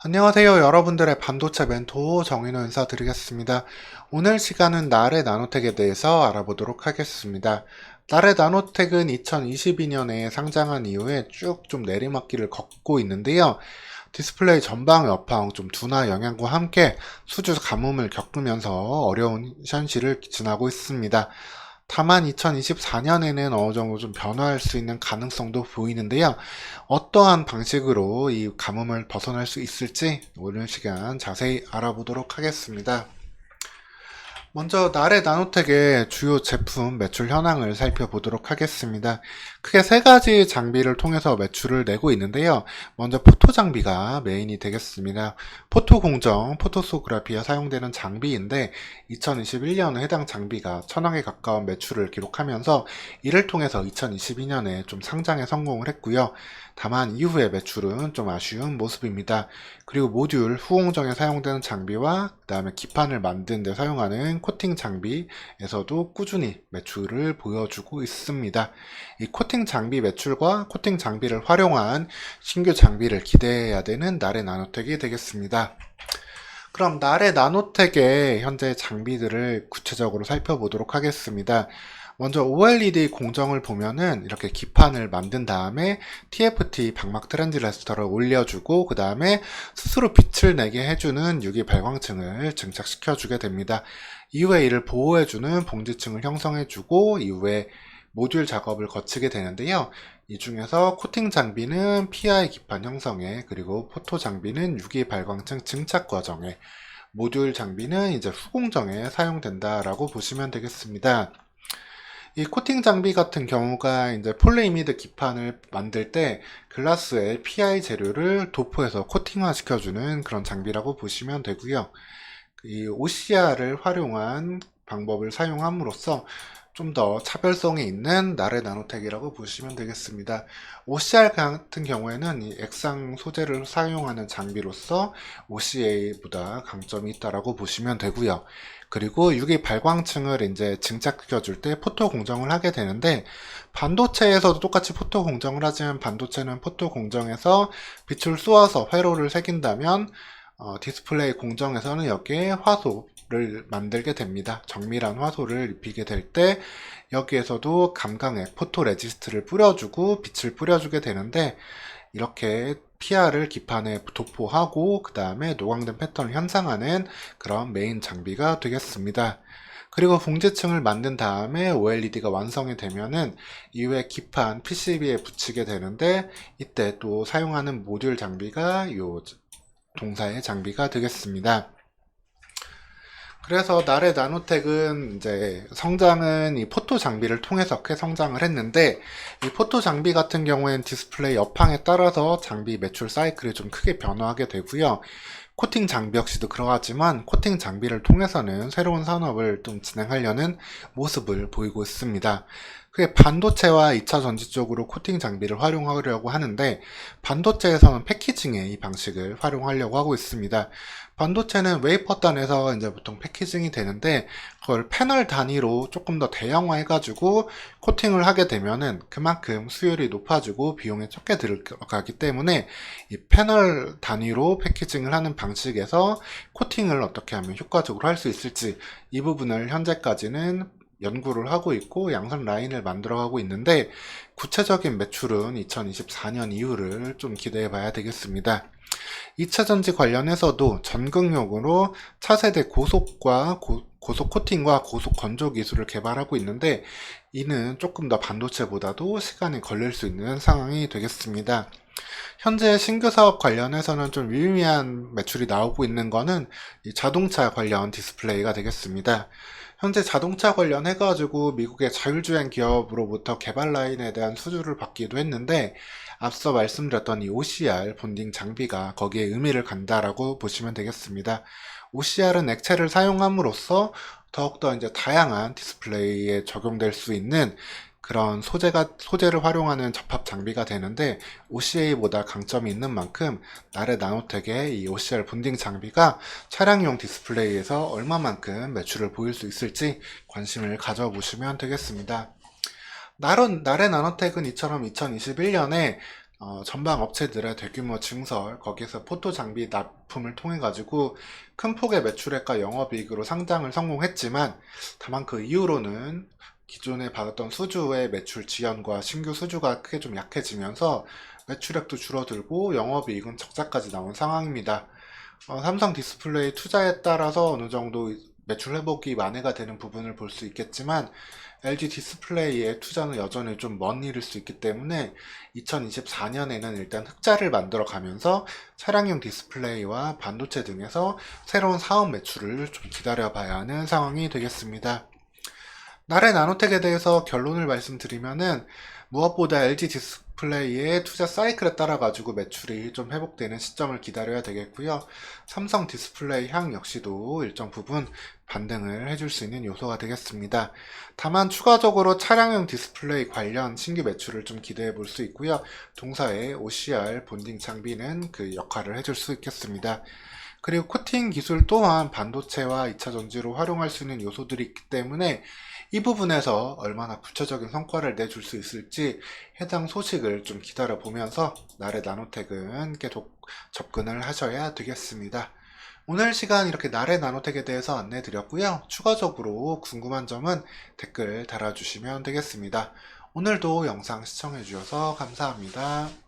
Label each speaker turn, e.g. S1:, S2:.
S1: 안녕하세요. 여러분들의 반도체 멘토 정인호 인사드리겠습니다. 오늘 시간은 나래 나노텍에 대해서 알아보도록 하겠습니다. 나래 나노텍은 2022년에 상장한 이후에 쭉 좀 내리막길을 걷고 있는데요. 디스플레이 전방 여파와 좀 둔화 영향과 함께 수주 가뭄을 겪으면서 어려운 현실을 지나고 있습니다. 다만 2024년에는 어느 정도 좀 변화할 수 있는 가능성도 보이는데요. 어떠한 방식으로 이 가뭄을 벗어날 수 있을지 오늘 시간 자세히 알아보도록 하겠습니다. 먼저 나래 나노텍의 주요 제품 매출 현황을 살펴보도록 하겠습니다. 크게 세 가지 장비를 통해서 매출을 내고 있는데요. 먼저 포토 장비가 메인이 되겠습니다. 포토 공정, 포토소그라피에 사용되는 장비인데 2021년에 해당 장비가 1000억에 가까운 매출을 기록하면서 이를 통해서 2022년에 좀 상장에 성공을 했고요. 다만 이후의 매출은 좀 아쉬운 모습입니다. 그리고 모듈 후공정에 사용되는 장비와 그 다음에 기판을 만드는 데 사용하는 코팅 장비에서도 꾸준히 매출을 보여주고 있습니다. 이 코팅 장비 매출과 코팅 장비를 활용한 신규 장비를 기대해야 되는 나래 나노텍이 되겠습니다. 그럼 나래 나노텍의 현재 장비들을 구체적으로 살펴보도록 하겠습니다. 먼저 OLED 공정을 보면은 이렇게 기판을 만든 다음에 TFT 방막 트랜지스터를 올려주고 그 다음에 스스로 빛을 내게 해주는 유리 발광층을 증착시켜주게 됩니다. 이후에 이를 보호해주는 봉지층을 형성해주고 이후에 모듈 작업을 거치게 되는데요. 이 중에서 코팅 장비는 PI 기판 형성에, 그리고 포토 장비는 유기 발광층 증착 과정에, 모듈 장비는 이제 후공정에 사용된다라고 보시면 되겠습니다. 이 코팅 장비 같은 경우가 이제 폴리이미드 기판을 만들 때 글라스에 PI 재료를 도포해서 코팅화 시켜주는 그런 장비라고 보시면 되고요. 이 OCR을 활용한 방법을 사용함으로써 좀 더 차별성이 있는 나래 나노텍이라고 보시면 되겠습니다. OCR 같은 경우에는 이 액상 소재를 사용하는 장비로서 OCA보다 강점이 있다라고 보시면 되고요. 그리고 유기 발광층을 이제 증착시켜 줄 때 포토 공정을 하게 되는데, 반도체에서도 똑같이 포토 공정을 하지만 반도체는 포토 공정에서 빛을 쏘아서 회로를 새긴다면 디스플레이 공정에서는 여기에 화소를 만들게 됩니다. 정밀한 화소를 입히게 될 때 여기에서도 감광액 포토 레지스트를 뿌려주고 빛을 뿌려주게 되는데, 이렇게 PR을 기판에 도포하고 그 다음에 노광된 패턴을 현상하는 그런 메인 장비가 되겠습니다. 그리고 봉제층을 만든 다음에 OLED가 완성이 되면은 이후에 기판 PCB에 붙이게 되는데, 이때 또 사용하는 모듈 장비가 이 동사의 장비가 되겠습니다. 그래서 나래 나노텍은 이제 성장은 이 포토 장비를 통해서 꽤 성장을 했는데, 이 포토 장비 같은 경우에는 디스플레이 여팡에 따라서 장비 매출 사이클이 좀 크게 변화하게 되고요. 코팅 장비 역시도 그러하지만 코팅 장비를 통해서는 새로운 산업을 좀 진행하려는 모습을 보이고 있습니다. 그게 반도체와 2차 전지 쪽으로 코팅 장비를 활용하려고 하는데, 반도체에서는 패키징의 이 방식을 활용하려고 하고 있습니다. 반도체는 웨이퍼 단에서 이제 보통 패키징이 되는데, 그걸 패널 단위로 조금 더 대형화해가지고 코팅을 하게 되면은 그만큼 수율이 높아지고 비용이 적게 들어가기 때문에 이 패널 단위로 패키징을 하는 방식에서 코팅을 어떻게 하면 효과적으로 할 수 있을지, 이 부분을 현재까지는 연구를 하고 있고 양산 라인을 만들어가고 있는데, 구체적인 매출은 2024년 이후를 좀 기대해 봐야 되겠습니다. 2차전지 관련해서도 전극용으로 차세대 고속과 고속 코팅과 고속 건조 기술을 개발하고 있는데, 이는 조금 더 반도체보다도 시간이 걸릴 수 있는 상황이 되겠습니다. 현재 신규 사업 관련해서는 좀 유의미한 매출이 나오고 있는 거는 이 자동차 관련 디스플레이가 되겠습니다. 현재 자동차 관련해가지고 미국의 자율주행 기업으로부터 개발 라인에 대한 수주를 받기도 했는데, 앞서 말씀드렸던 이 OCR 본딩 장비가 거기에 의미를 간다라고 보시면 되겠습니다. OCR은 액체를 사용함으로써 더욱더 이제 다양한 디스플레이에 적용될 수 있는 그런 소재를 활용하는 접합 장비가 되는데, OCA보다 강점이 있는 만큼 나래 나노텍의 이 OCR 본딩 장비가 차량용 디스플레이에서 얼마만큼 매출을 보일 수 있을지 관심을 가져보시면 되겠습니다. 나래 나노텍은 이처럼 2021년에 전방 업체들의 대규모 증설, 거기에서 포토 장비 납품을 통해 가지고 큰 폭의 매출액과 영업이익으로 상장을 성공했지만, 다만 그 이후로는 기존에 받았던 수주의 매출 지연과 신규 수주가 크게 좀 약해지면서 매출액도 줄어들고 영업이익은 적자까지 나온 상황입니다. 삼성 디스플레이 투자에 따라서 어느 정도 매출 회복이 만회가 되는 부분을 볼 수 있겠지만, LG 디스플레이의 투자는 여전히 좀 먼 일일 수 있기 때문에 2024년에는 일단 흑자를 만들어 가면서 차량용 디스플레이와 반도체 등에서 새로운 사업 매출을 좀 기다려 봐야 하는 상황이 되겠습니다. 나래 나노텍에 대해서 결론을 말씀드리면은, 무엇보다 LG 디스플레이의 투자 사이클에 따라 가지고 매출이 좀 회복되는 시점을 기다려야 되겠고요. 삼성 디스플레이 향 역시도 일정 부분 반등을 해줄 수 있는 요소가 되겠습니다. 다만 추가적으로 차량용 디스플레이 관련 신규 매출을 좀 기대해 볼 수 있고요. 동사의 OCR 본딩 장비는 그 역할을 해줄 수 있겠습니다. 그리고 코팅 기술 또한 반도체와 2차 전지로 활용할 수 있는 요소들이 있기 때문에 이 부분에서 얼마나 구체적인 성과를 내줄 수 있을지 해당 소식을 좀 기다려 보면서 나래 나노텍은 계속 접근을 하셔야 되겠습니다. 오늘 시간 이렇게 나래 나노텍에 대해서 안내 드렸고요. 추가적으로 궁금한 점은 댓글 달아주시면 되겠습니다. 오늘도 영상 시청해 주셔서 감사합니다.